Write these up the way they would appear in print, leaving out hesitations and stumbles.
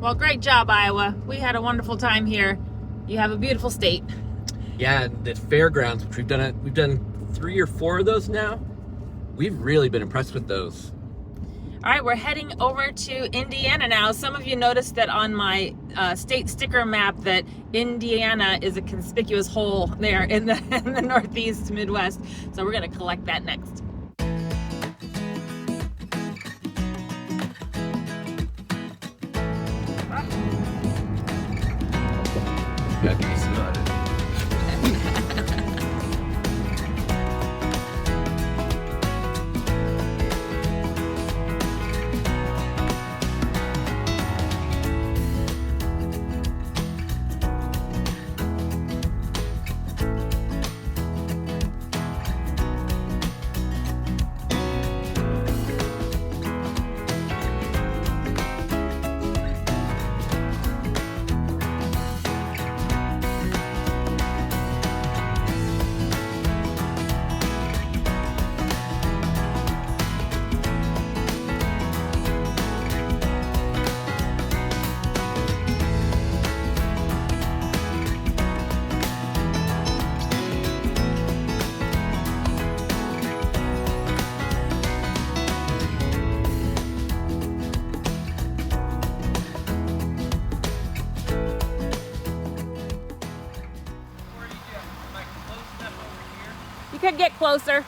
Well, great job, Iowa. We had a wonderful time here. You have a beautiful state. Yeah, and the fairgrounds, which we've done 3 or 4 of those now. We've really been impressed with those. All right, we're heading over to Indiana now. Some of you noticed that on my state sticker map that Indiana is a conspicuous hole there in the Northeast Midwest. So we're going to collect that next. Got to be smart. You could get closer.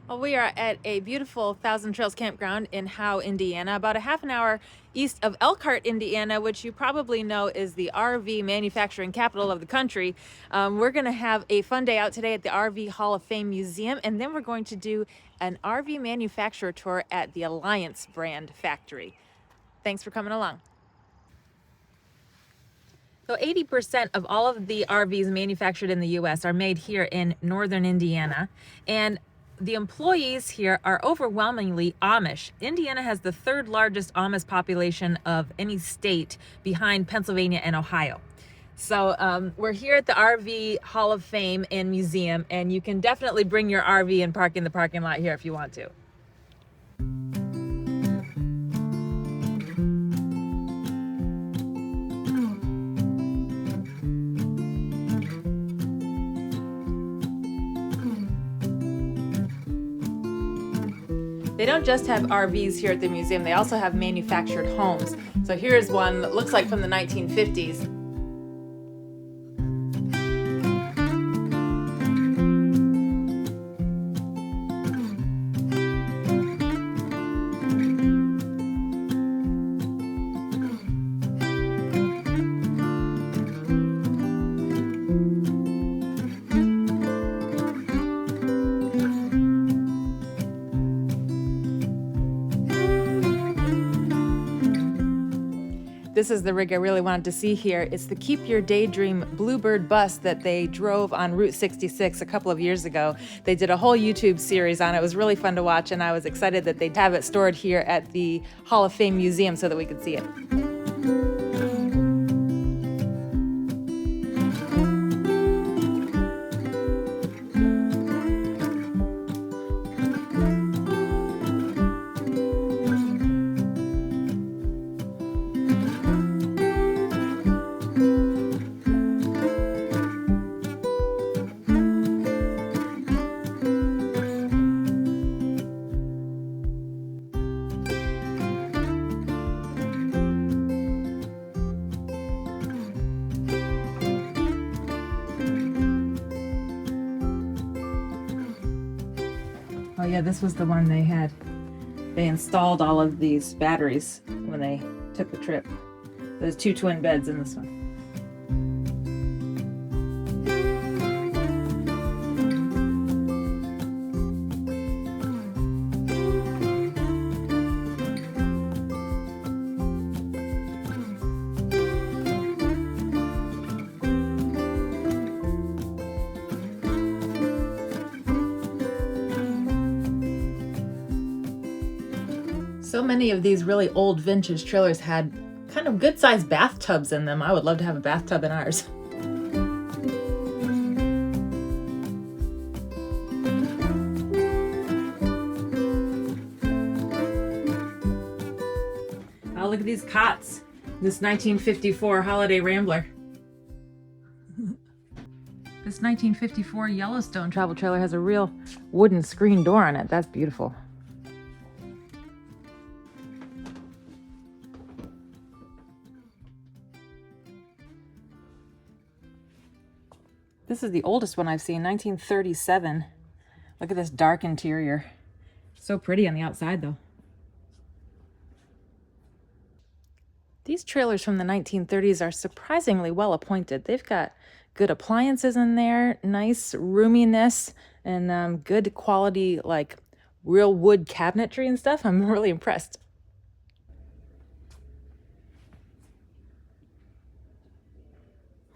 Well, we are at a beautiful Thousand Trails campground in Howe, Indiana, about a half an hour east of Elkhart, Indiana, which you probably know is the RV manufacturing capital of the country. We're going to have a fun day out today at the RV Hall of Fame Museum, and then we're going to do an RV manufacturer tour at the Alliance brand factory. Thanks for coming along. So 80% of all of the RVs manufactured in the US are made here in northern Indiana, and the employees here are overwhelmingly Amish. Indiana has the 3rd largest Amish population of any state behind Pennsylvania and Ohio. So we're here at the RV Hall of Fame and Museum, and you can definitely bring your RV and park in the parking lot here if you want to. They don't just have RVs here at the museum, they also have manufactured homes. So here's one that looks like from the 1950s. This is the rig I really wanted to see here. It's the Keep Your Daydream Bluebird bus that they drove on Route 66 a couple of years ago. They did a whole YouTube series on it. It was really fun to watch, and I was excited that they'd have it stored here at the Hall of Fame Museum so that we could see it. Oh yeah, this was the one they had. They installed all of these batteries when they took the trip. There's 2 twin beds in this one. So many of these really old vintage trailers had kind of good-sized bathtubs in them. I would love to have a bathtub in ours. Oh, look at these cots. This 1954 Holiday Rambler. This 1954 Yellowstone travel trailer has a real wooden screen door on it. That's beautiful. This is the oldest one I've seen, 1937. Look at this dark interior. So pretty on the outside though. These trailers from the 1930s are surprisingly well appointed. They've got good appliances in there, nice roominess, and good quality, like real wood cabinetry and stuff. I'm really impressed.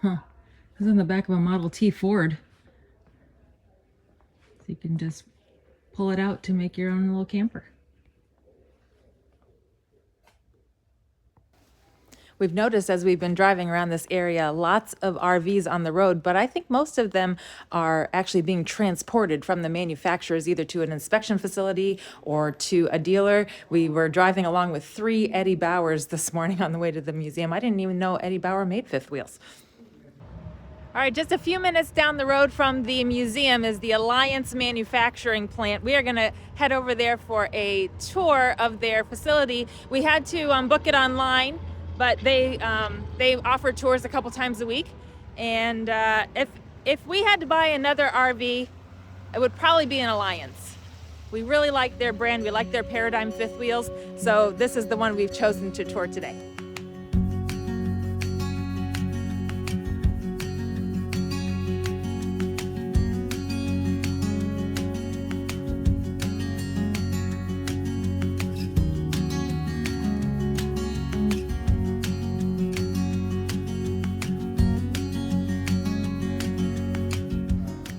Huh. This is in the back of a Model T Ford. So you can just pull it out to make your own little camper. We've noticed as we've been driving around this area, lots of RVs on the road, but I think most of them are actually being transported from the manufacturers either to an inspection facility or to a dealer. We were driving along with 3 Eddie Bauers this morning on the way to the museum. I didn't even know Eddie Bauer made fifth wheels. All right, just a few minutes down the road from the museum is the Alliance Manufacturing Plant. We are going to head over there for a tour of their facility. We had to book it online, but they offer tours a couple times a week. And if we had to buy another RV, it would probably be an Alliance. We really like their brand. We like their Paradigm fifth wheels. So this is the one we've chosen to tour today.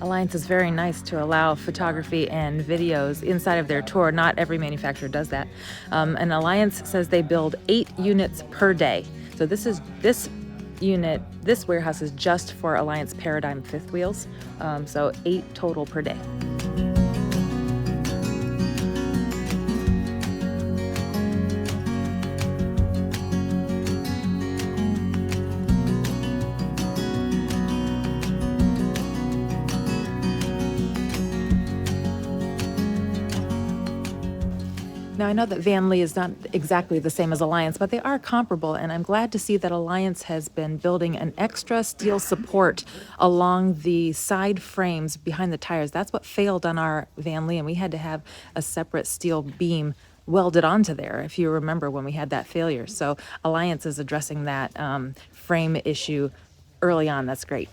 Alliance is very nice to allow photography and videos inside of their tour. Not every manufacturer does that. And Alliance says they build 8 units per day. So this warehouse is just for Alliance Paradigm fifth wheels. So 8 total per day. Now, I know that Van Lee is not exactly the same as Alliance, but they are comparable, and I'm glad to see that Alliance has been building an extra steel support along the side frames behind the tires. That's what failed on our Van Lee, and we had to have a separate steel beam welded onto there, if you remember when we had that failure. So Alliance is addressing that frame issue early on. That's great.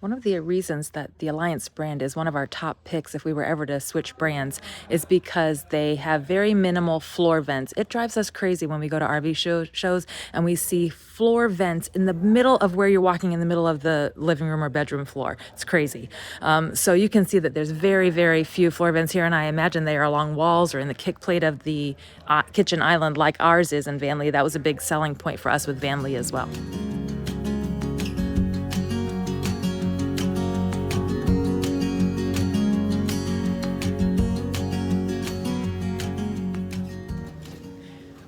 One of the reasons that the Alliance brand is one of our top picks if we were ever to switch brands is because they have very minimal floor vents. It drives us crazy when we go to RV shows and we see floor vents in the middle of where you're walking, in the middle of the living room or bedroom floor. It's crazy. So you can see that there's very, very few floor vents here, and I imagine they are along walls or in the kick plate of the kitchen island like ours is in Van Lee. That was a big selling point for us with Van Lee as well.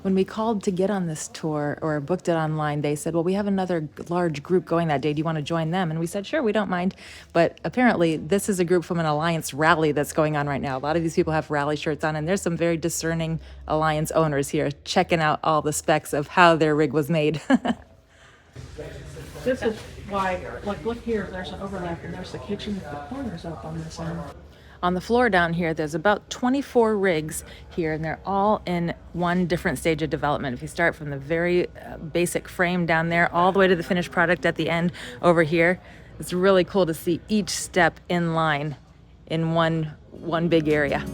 When we called to get on this tour or booked it online, they said, well, we have another large group going that day. Do you want to join them? And we said, sure, we don't mind. But apparently this is a group from an Alliance rally that's going on right now. A lot of these people have rally shirts on, and there's some very discerning Alliance owners here checking out all the specs of how their rig was made. This is why, like, look here, there's an overlap, and there's the kitchen with the corners up on this end. On the floor down here, there's about 24 rigs here, and they're all in one different stage of development. If you start from the very basic frame down there all the way to the finished product at the end over here, it's really cool to see each step in line in one big area.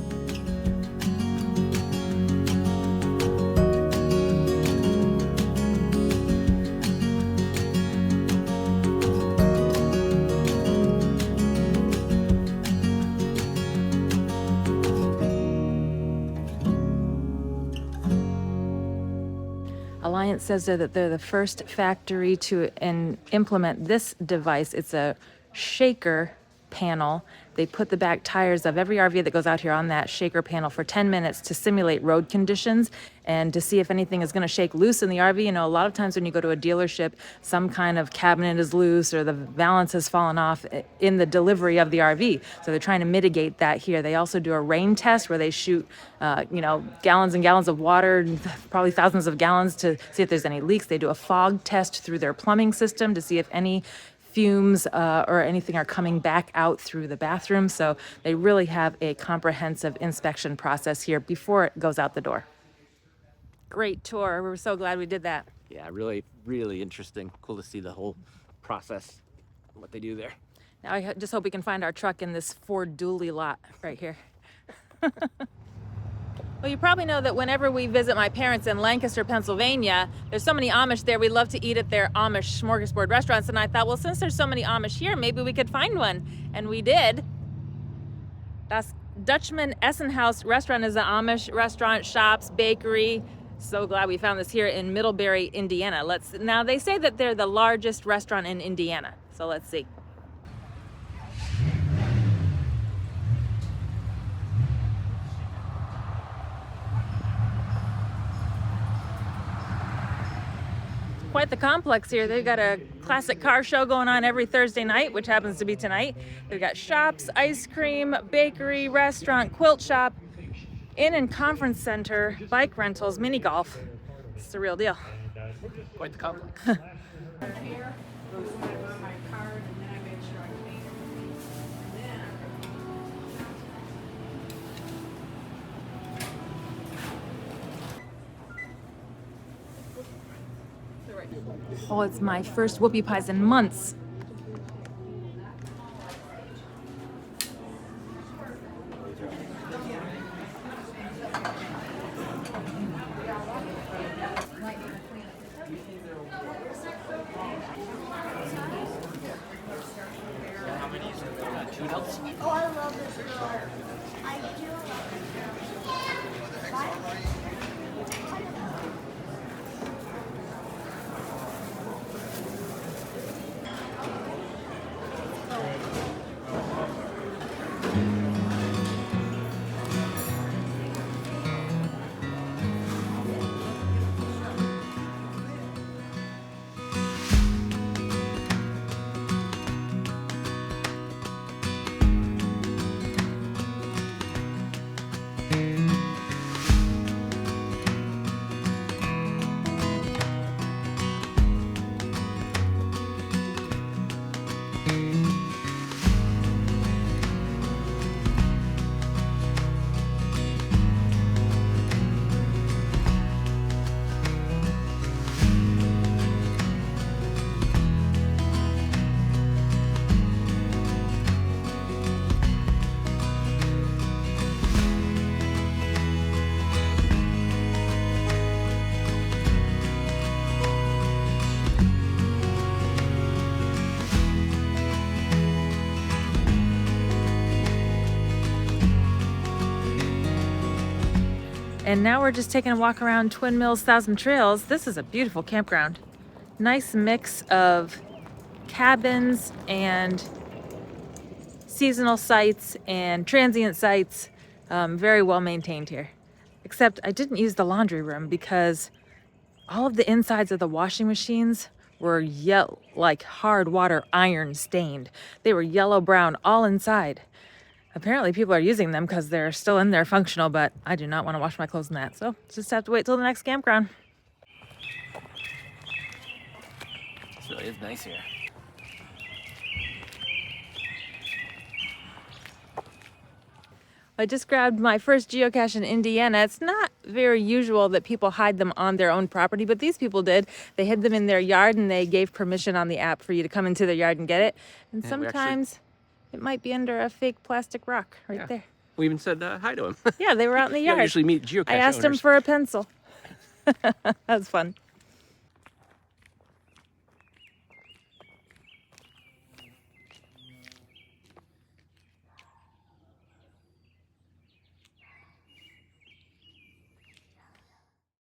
Alliance says that they're the first factory to implement this device. It's a shaker panel They put the back tires of every RV that goes out here on that shaker panel for 10 minutes to simulate road conditions and to see if anything is going to shake loose in the RV. You know, a lot of times when you go to a dealership, some kind of cabinet is loose or the valance has fallen off in the delivery of the RV. So they're trying to mitigate that here. They also do a rain test where they shoot, you know, gallons and gallons of water, probably thousands of gallons, to see if there's any leaks. They do a fog test through their plumbing system to see if any fumes or anything are coming back out through the bathroom. So they really have a comprehensive inspection process here before it goes out the door. Great tour. We're so glad we did that. Yeah, really, really interesting. Cool to see the whole process, what they do there. Now I just hope we can find our truck in this Ford dually lot right here. Well, you probably know that whenever we visit my parents in Lancaster, Pennsylvania, there's so many Amish there. We love to eat at their Amish smorgasbord restaurants. And I thought, well, since there's so many Amish here, maybe we could find one. And we did. Das Dutchman Essenhaus restaurant is an Amish restaurant, shops, bakery. So glad we found this here in Middlebury, Indiana. Now they say that they're the largest restaurant in Indiana. So let's see. Quite the complex here. They've got a classic car show going on every Thursday night, which happens to be tonight. They've got shops, ice cream, bakery, restaurant, quilt shop, inn and conference center, bike rentals, mini golf. It's the real deal. Quite the complex. Oh, it's my first whoopie pies in months. Oh, I love this girl. I do love And now we're just taking a walk around Twin Mills Thousand Trails. This is a beautiful campground. Nice mix of cabins and seasonal sites and transient sites. Very well maintained here. Except I didn't use the laundry room because all of the insides of the washing machines were like hard water iron stained. They were yellow brown all inside. Apparently people are using them because they're still in there functional, but I do not want to wash my clothes in that. So just have to wait till the next campground. This really is nice here. I just grabbed my first geocache in Indiana. It's not very usual that people hide them on their own property, but these people did. They hid them in their yard and they gave permission on the app for you to come into their yard and get it. And Yeah, sometimes it might be under a fake plastic rock right there. We even said hi to him. Yeah, they were out in the You yard. don't usually meet geocache I asked him owners. for a pencil. That was fun.